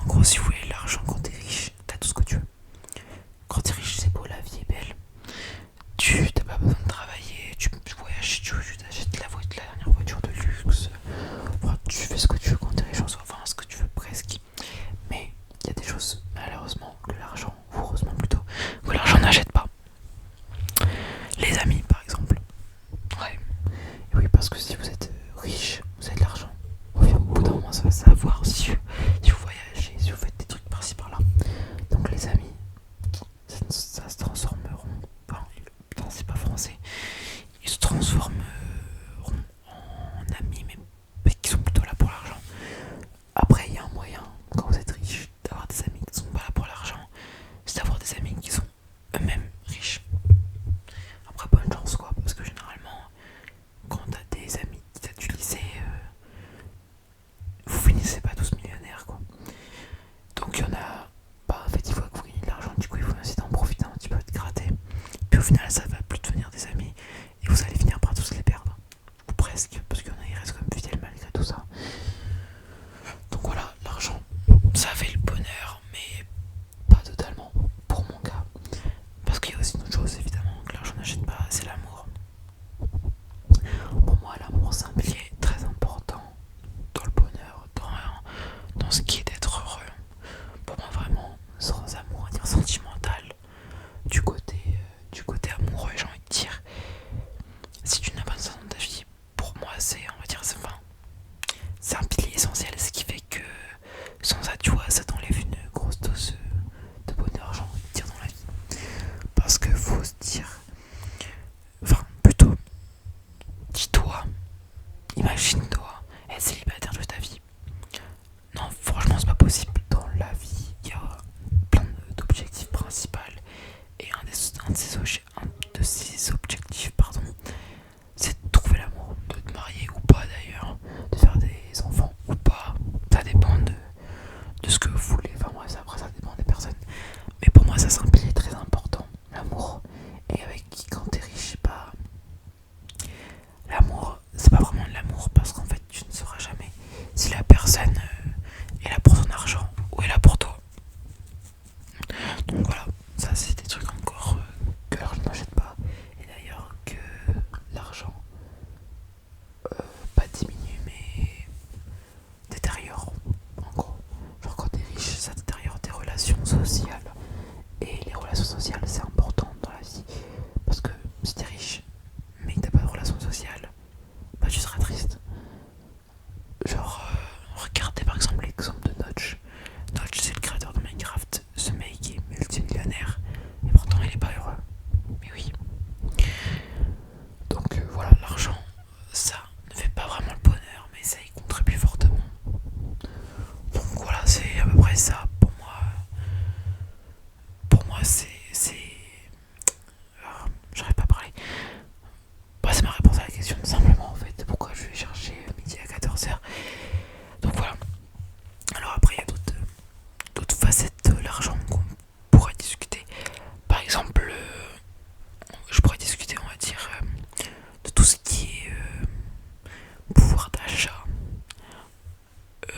En gros, si vous voulez l'argent quand t'es riche, t'as tout ce que tu veux. Quand t'es riche, c'est beau, la vie est belle. Tu t'as pas besoin de travailler, tu voyages si tu veux, tu t'achètes la dernière voiture de luxe. Enfin, tu fais ce que tu veux quand t'es riche en soi, enfin ce que tu veux presque. Mais il y a des choses, malheureusement, que l'argent, ou heureusement plutôt, que l'argent n'achète pas. Les amis, par exemple. Ouais. Et oui, parce que si vous êtes riche, vous avez de l'argent. Au bout d'un moment, ça va savoir si vous voyagez, si vous faites des trucs par-ci par-là. Donc les amis, ça se transformeront. Enfin, putain, c'est pas français. Ils se transformeront en amis, mais qui sont plutôt là pour l'argent. Après, il y a un moyen, quand vous êtes riche, d'avoir des amis qui sont pas là pour l'argent, c'est d'avoir des amis qui sont eux-mêmes riches. Après, bonne chance quoi, parce que généralement, quand t'as des amis qui datent du lycée, vous finissez pas tous millionnaires quoi. Donc il y en a, bah en fait il faut que vous gagnez de l'argent, du coup il faut essayer d'en profiter un petit peu, de gratter. Puis au final ça va plus devenir des amis et vous allez finir par tous les perdre. Ou presque, parce qu'il y en a qui restent comme fidèles malgré tout ça. Donc voilà, l'argent, ça fait le bonheur, mais pas totalement pour mon cas. Parce qu'il y a aussi une autre chose évidemment que l'argent n'achète pas, c'est l'amour. Pour moi l'amour c'est un pilier très important dans le bonheur, dans ce qui est d'être heureux. Pour moi vraiment, sans amour à dire sentimental, du côté amoureux j'ai envie de dire, si tu n'as pas ça dans ta vie, pour moi c'est, on va dire, c'est un pilier essentiel, ce qui fait que sans ça tu vois ça t'enlève une grosse dose de bonheur j'ai envie de dire dans la vie. Parce que faut se dire, enfin plutôt, dis-toi, imagine-toi être célibataire toute ta vie. Non, franchement, c'est pas possible. Dans la vie, il y a plein d'objectifs principaux. Et un de ces objectifs, pardon, c'est de trouver l'amour, de te marier ou pas d'ailleurs, de faire des enfants ou pas. Ça dépend de ce que vous voulez. Enfin, moi, après, ça dépend des personnes. Mais pour moi, ça, c'est un pilier très important, l'amour. Et avec qui, quand t'es riche, bah, l'amour, c'est pas vraiment de l'amour parce qu'en fait, tu ne sauras jamais si la personne est là pour son argent ou est là pour toi. Donc voilà, ça c'est des trucs encore que l'argent n'achète pas. Et d'ailleurs que l'argent pas diminue mais détériore. En gros, genre quand t'es riche, ça détériore tes relations sociales. Et les relations sociales c'est important dans la vie. Parce que si t'es riche mais que t'as pas de relations sociales, bah tu seras triste. Genre, regardez par exemple l'exemple de Notch. Notch, c'est le créateur de Minecraft. Ce mec est multimillionnaire et pourtant il est pas heureux. Mais oui. Donc voilà, l'argent, ça ne fait pas vraiment le bonheur, mais ça y contribue fortement. Donc voilà, c'est à peu près ça pour moi. Pour moi, j'arrive pas à parler. Bah, c'est ma réponse à la question, simplement en fait. Pourquoi je vais chercher midi à 14h. Donc voilà. Alors après, il y a d'autres facettes de l'argent qu'on pourrait discuter. Par exemple, je pourrais discuter, on va dire, de tout ce qui est pouvoir d'achat,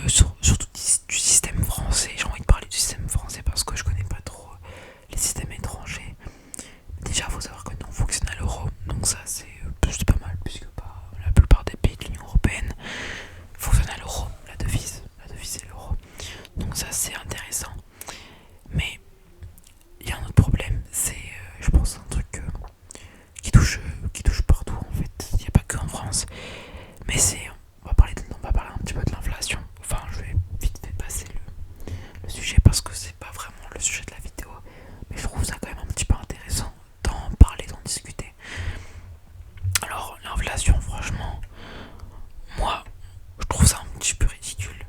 surtout du système français. J'ai envie de parler du système français parce que je connais pas trop les systèmes étrangers. Déjà, il faut savoir que nous on fonctionne à l'euro, donc ça c'est pas mal, puisque la plupart des pays de l'Union Européenne fonctionnent à l'euro, la devise est l'euro. Donc ça c'est intéressant. Mais il y a un autre problème, c'est je pense un truc qui touche partout en fait. Il n'y a pas que en France. Mais on va parler un petit peu de l'inflation. Enfin, je vais vite fait passer le sujet parce que c'est pas vraiment le sujet de la vidéo. Mais je trouve ça quand même un petit peu intéressant d'en parler, d'en discuter. Alors, l'inflation, franchement, moi, je trouve ça un petit peu ridicule.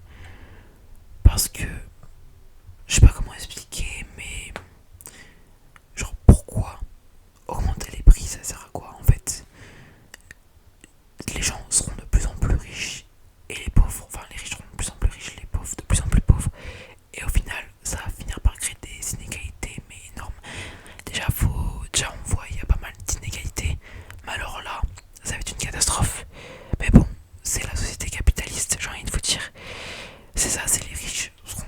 Parce que, je sais pas comment expliquer, mais genre pourquoi augmenter les prix, ça sert à quoi en fait? Les gens seront de plus en plus riches et les pauvres, enfin les riches seront de plus en plus riches, les pauvres de plus en plus pauvres. Et au final, ça va finir par créer des inégalités mais énormes. Déjà on voit, il y a pas mal d'inégalités. Mais alors là, ça va être une catastrophe. Mais bon, c'est la société capitaliste, j'ai envie de vous dire. C'est ça, c'est les riches seront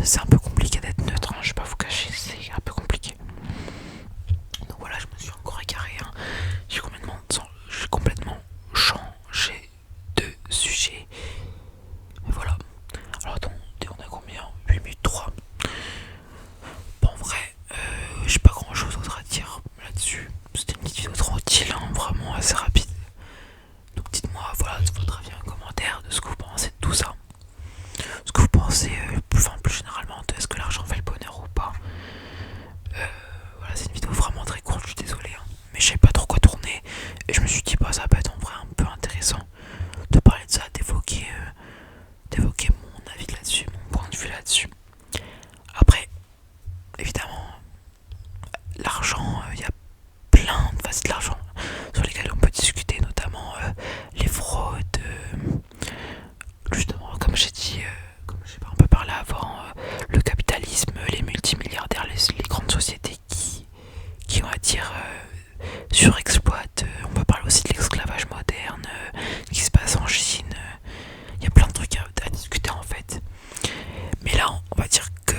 c'est un peu compliqué d'être neutre, hein, je vais pas vous cacher, c'est un peu compliqué. Donc voilà, je me suis encore égaré, hein. J'ai complètement changé de sujet. Et voilà. Alors attends, on a combien? 8 minutes 3. Bon, en vrai, j'ai pas grand chose d'autre à dire là-dessus. C'était une petite vidéo tranquille, hein, vraiment assez rapide. Donc dites-moi, voilà, votre avis en commentaire de ce que vous pensez de tout ça. Ce que vous pensez, plus généralement, de est-ce que l'argent fait le bonheur ou pas. Voilà, c'est une vidéo vraiment très courte, je suis désolé, hein, mais je savais pas trop quoi tourner. Et je me suis dit, bah ça peut être en vrai un peu intéressant de parler de ça, d'évoquer mon avis là-dessus, mon point de vue là-dessus. Après, évidemment, l'argent, il y a plein de facettes de l'argent sur lesquelles on peut discuter, notamment les fraudes, justement, comme j'ai dit, comme j'ai un peu parlé avant, le capitalisme, les multimilliardaires, les grandes sociétés qui on va dire, surexploitent. On peut parler aussi de l'esclavage moderne, qui se passe en Chine. Il y a plein de trucs à discuter en fait. Mais là, on va dire que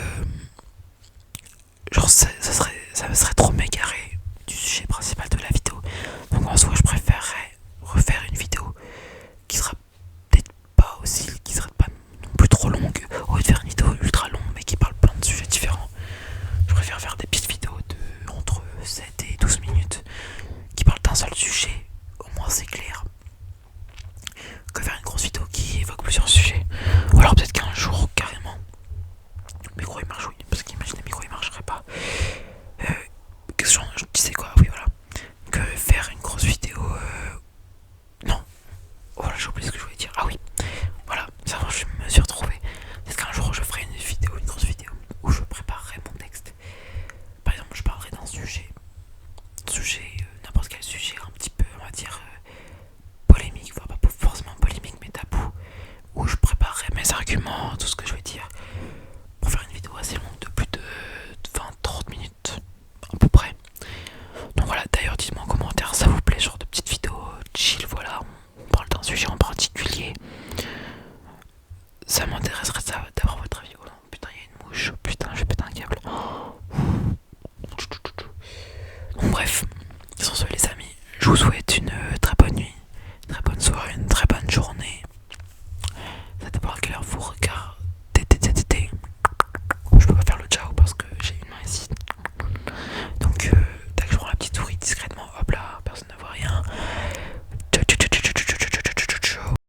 genre ça serait trop m'égarer du sujet principal de la vidéo. Donc en soi, je préférerais refaire une vidéo qui sera peut-être pas aussi, qui sera pas non plus trop longue, au lieu de faire une vidéo ultra longue mais qui parle plein de sujets différents. Je préfère faire des petites vidéos de entre 7 et 12 minutes qui parlent d'un seul sujet, au moins c'est clair, que faire une grosse vidéo qui évoque plusieurs sujets. Ou alors peut-être qu'un jour, carrément, le micro il marche, oui, parce qu'imagine le micro il marcherait pas. Qu'est-ce que je disais quoi? Oui, voilà. Que faire une grosse vidéo. Non. Voilà, j'ai oublié ce que je voulais dire. Ah oui, voilà, ça va, je me suis retrouvé. Peut-être qu'un jour je ferai une grosse vidéo, où je préparerai mon texte. Par exemple, je parlerai d'un sujet, n'importe quel sujet, un petit peu, on va dire, polémique, enfin pas forcément polémique, mais tabou, où je préparerai mes arguments, tout ce que je vais dire, pour faire une vidéo assez longue de plus de 20-30 minutes, à peu près. Donc voilà, d'ailleurs, dites-moi en commentaire, ça vous plaît, ce genre de petite vidéo chill, voilà, on parle d'un sujet en particulier. Ça m'intéresserait d'avoir votre avis. Oh non, putain, il y a une mouche, putain, je vais péter un câble. Donc bref, sans ce les amis, je vous souhaite